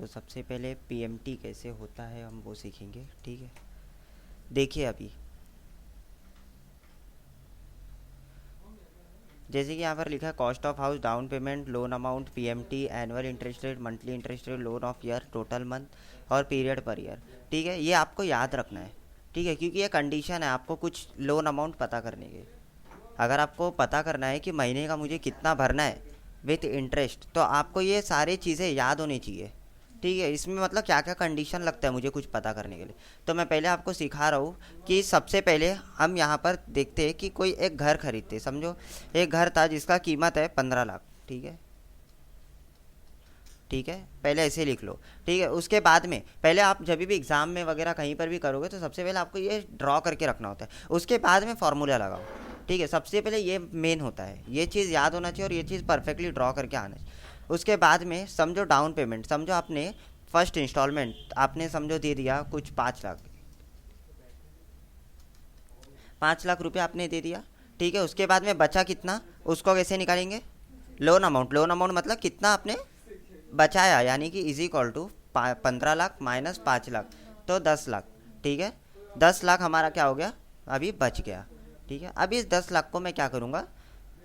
तो सबसे पहले पीएमटी कैसे होता है हम वो सीखेंगे, ठीक है। देखिए अभी जैसे कि यहाँ पर लिखा है cost of house, down payment, loan amount, PMT, annual interest rate, monthly interest rate, loan of year, total month और पीरियड पर ईयर, ठीक है। ये आपको याद रखना है, ठीक है, क्योंकि ये कंडीशन है आपको कुछ लोन अमाउंट पता करने के। अगर आपको पता करना है कि महीने का मुझे कितना भरना है विथ इंटरेस्ट, तो आपको ये सारी चीज़ें याद होनी चाहिए, ठीक है। इसमें मतलब क्या क्या कंडीशन लगता है मुझे कुछ पता करने के लिए, तो मैं पहले आपको सिखा रहा हूँ कि सबसे पहले हम यहाँ पर देखते हैं कि कोई एक घर खरीदते, समझो एक घर था जिसका कीमत है 15 लाख, ठीक है, ठीक है, पहले ऐसे लिख लो, ठीक है। उसके बाद में पहले आप जब भी एग्ज़ाम में वगैरह कहीं पर भी करोगे तो सबसे पहले आपको ये ड्रॉ करके रखना होता है, उसके बाद में फॉर्मूला लगाओ, ठीक है। सबसे पहले ये मेन होता है, ये चीज़ याद होना चाहिए और ये चीज़ परफेक्टली ड्रॉ करके आना चाहिए। उसके बाद में समझो डाउन पेमेंट, समझो आपने फर्स्ट इंस्टॉलमेंट आपने समझो दे दिया कुछ 5 लाख, 5 लाख रुपये आपने दे दिया, ठीक है। उसके बाद में बचा कितना, उसको कैसे निकालेंगे, लोन अमाउंट, लोन अमाउंट मतलब कितना आपने बचाया, यानी कि is equal to 15 lakh minus 5 lakh, तो 10 लाख, ठीक है। 10 लाख हमारा क्या हो गया, अभी बच गया, ठीक है। अब इस 10 लाख को मैं क्या करूँगा,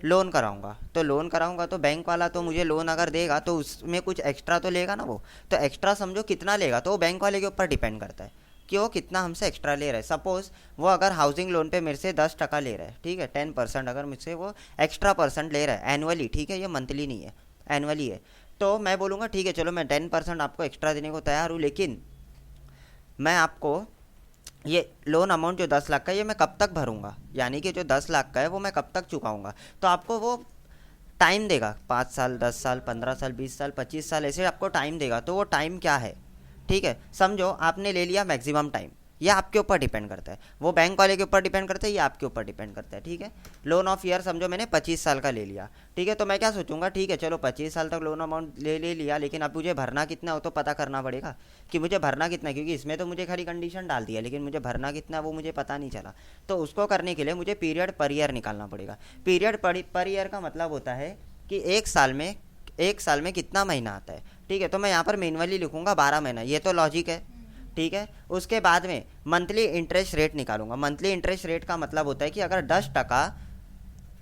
लोन कराऊंगा, तो लोन कराऊंगा तो बैंक वाला तो मुझे लोन अगर देगा तो उसमें कुछ एक्स्ट्रा तो लेगा ना वो, तो एक्स्ट्रा समझो कितना लेगा तो वो बैंक वाले के ऊपर डिपेंड करता है कि वो कितना हमसे एक्स्ट्रा ले रहा है। सपोज़ वो अगर हाउसिंग लोन पे मेरे से 10% ले रहा है, ठीक है, 10% अगर मुझसे वो एक्स्ट्रा परसेंट ले रहा है एनुअली, ठीक है, ये मंथली नहीं है, एनुअली है, तो मैं बोलूँगा ठीक है चलो मैं 10% आपको एक्स्ट्रा देने को तैयार हूँ, लेकिन मैं आपको ये लोन अमाउंट जो 10 लाख का ये मैं कब तक भरूंगा, यानी कि जो 10 लाख का है वो मैं कब तक चुकाऊंगा, तो आपको वो टाइम देगा, 5 साल, 10 साल, 15 साल, 20 साल, 25 साल, ऐसे आपको टाइम देगा। तो वो टाइम क्या है, ठीक है, समझो आपने ले लिया मैक्सिमम टाइम, ये आपके ऊपर डिपेंड करता है, वो बैंक वाले के ऊपर डिपेंड करता है, ये आपके ऊपर डिपेंड करता है, ठीक है। लोन ऑफ ईयर समझो मैंने 25 साल का ले लिया, ठीक है, तो मैं क्या सोचूंगा, ठीक है चलो 25 साल तक लोन अमाउंट ले लिया, लेकिन अब मुझे भरना कितना हो तो पता करना पड़ेगा कि मुझे भरना कितना है, क्योंकि इसमें तो मुझे खाली कंडीशन डाल दिया लेकिन मुझे भरना कितना है वो मुझे पता नहीं चला। तो उसको करने के लिए मुझे पीरियड पर ईयर निकालना पड़ेगा। पीरियड पर ईयर का मतलब होता है कि एक साल में कितना महीना आता है, ठीक है। तो मैं यहाँ पर मैनुअली लिखूंगा 12 महीना, ये तो लॉजिक है, ठीक है। उसके बाद में मंथली इंटरेस्ट रेट निकालूंगा। मंथली इंटरेस्ट रेट का मतलब होता है कि अगर 10%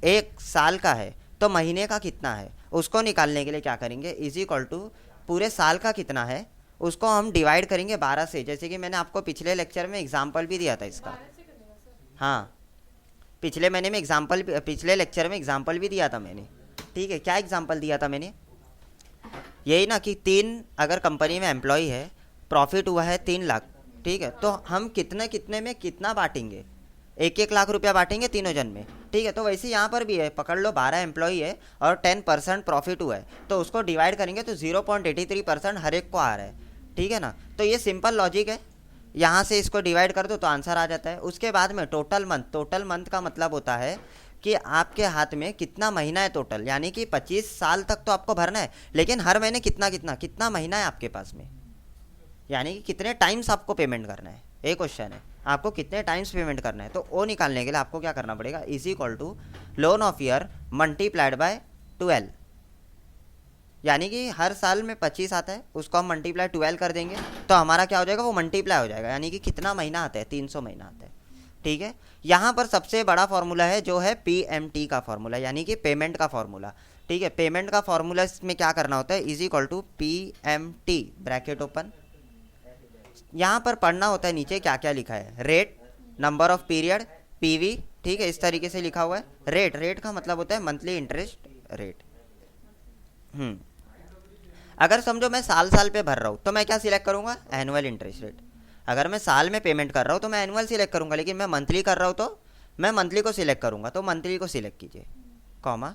एक साल का है तो महीने का कितना है, उसको निकालने के लिए क्या करेंगे, इज इक्वल टू पूरे साल का कितना है उसको हम डिवाइड करेंगे 12 से, जैसे कि मैंने आपको पिछले लेक्चर में एग्जाम्पल भी दिया था इसका, हाँ पिछले लेक्चर में एग्जाम्पल भी दिया था मैंने, ठीक है। क्या एग्जाम्पल दिया था मैंने, यही ना कि 3 अगर कंपनी में एम्प्लॉय है, प्रॉफिट हुआ है 3 लाख, ठीक है, तो हम कितने कितने में कितना बांटेंगे, 1-1 लाख रुपया बांटेंगे तीनों जन में, ठीक है। तो वैसे यहाँ पर भी है, पकड़ लो 12 एम्प्लॉई है और 10% प्रॉफिट हुआ है, तो उसको डिवाइड करेंगे तो 0.83% हर एक को आ रहा है, ठीक है ना। तो ये सिंपल लॉजिक है, यहाँ से इसको डिवाइड कर दो तो आंसर आ जाता है। उसके बाद में टोटल मंथ, टोटल मंथ का मतलब होता है कि आपके हाथ में कितना महीना है टोटल, यानी कि 25 साल तक तो आपको भरना है, लेकिन हर महीने कितना कितना कितना महीना है आपके पास में, यानी कि कितने टाइम्स आपको पेमेंट करना है, एक क्वेश्चन है आपको कितने टाइम्स पेमेंट करना है। तो वो निकालने के लिए आपको क्या करना पड़ेगा, is equal to loan of year multiplied by 12, यानी कि हर साल में 25 आता है, उसको हम मल्टीप्लाई 12 कर देंगे तो हमारा क्या हो जाएगा, वो मल्टीप्लाई हो जाएगा, यानी कि कितना महीना आता है, 300 महीना आता है, ठीक है। यहाँ पर सबसे बड़ा फॉर्मूला है जो है पीएमटी का फॉर्मूला, यानी कि पेमेंट का फॉर्मूला, ठीक है। पेमेंट का फॉर्मूला में क्या करना होता है, is equal to PMT bracket open, यहाँ पर पढ़ना होता है नीचे क्या क्या लिखा है, rate, number of period, PV, ठीक है, इस तरीके से लिखा हुआ है। रेट, रेट का मतलब होता है मंथली इंटरेस्ट रेट। अगर समझो मैं साल साल पे भर रहा हूँ तो मैं क्या सिलेक्ट करूँगा, एनुअल इंटरेस्ट रेट। अगर मैं साल में पेमेंट कर रहा हूँ तो मैं एनुअल सिलेक्ट करूँगा, लेकिन मैं मंथली कर रहा हूँ तो मैं मंथली को सिलेक्ट करूँगा, तो मंथली को सिलेक्ट कीजिए, comma.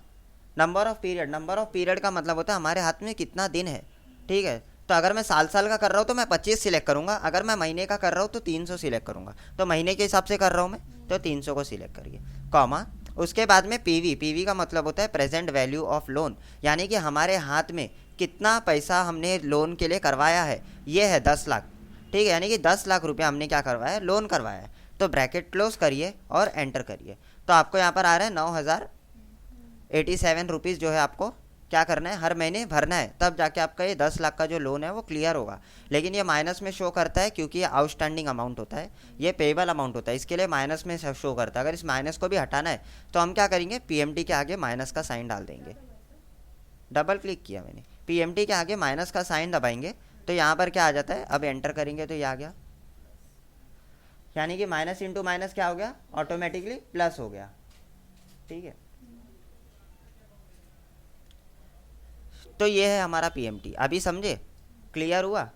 Number of period, number of period का मतलब होता है हमारे हाथ में कितना दिन है, ठीक है। तो अगर मैं साल साल का कर रहा हूँ तो मैं 25 सिलेक्ट करूँगा, अगर मैं महीने का कर रहा हूँ तो 300 सिलेक्ट करूँगा, तो महीने के हिसाब से कर रहा हूँ मैं तो 300 को सिलेक्ट करिए, कॉमा। उसके बाद में पीवी, पीवी का मतलब होता है प्रेजेंट वैल्यू ऑफ लोन, यानी कि हमारे हाथ में कितना पैसा हमने लोन के लिए करवाया है, ये है 10 लाख, ठीक है, यानी कि 10 लाख रुपया हमने क्या करवाया है, लोन करवाया है। तो ब्रैकेट क्लोज करिए और एंटर करिए, तो आपको यहाँ पर आ रहा है 9,087 रुपीज़ जो है आपको क्या करना है, हर महीने भरना है, तब जाके आपका ये 10 लाख का जो लोन है वो क्लियर होगा। लेकिन ये माइनस में शो करता है क्योंकि ये आउटस्टैंडिंग अमाउंट होता है, ये पेएबल अमाउंट होता है, इसके लिए माइनस में शो करता है। अगर इस माइनस को भी हटाना है तो हम क्या करेंगे, पीएमटी के आगे माइनस का साइन डाल देंगे। डबल क्लिक किया मैंने, पीएमटी के आगे माइनस का साइन दबाएंगे तो यहाँ पर क्या आ जाता है, अब एंटर करेंगे तो ये आ गया, यानी कि माइनस इंटू माइनस क्या हो गया, ऑटोमेटिकली प्लस हो गया। ठीक है, तो ये है हमारा पीएमटी। अभी समझे, क्लियर हुआ।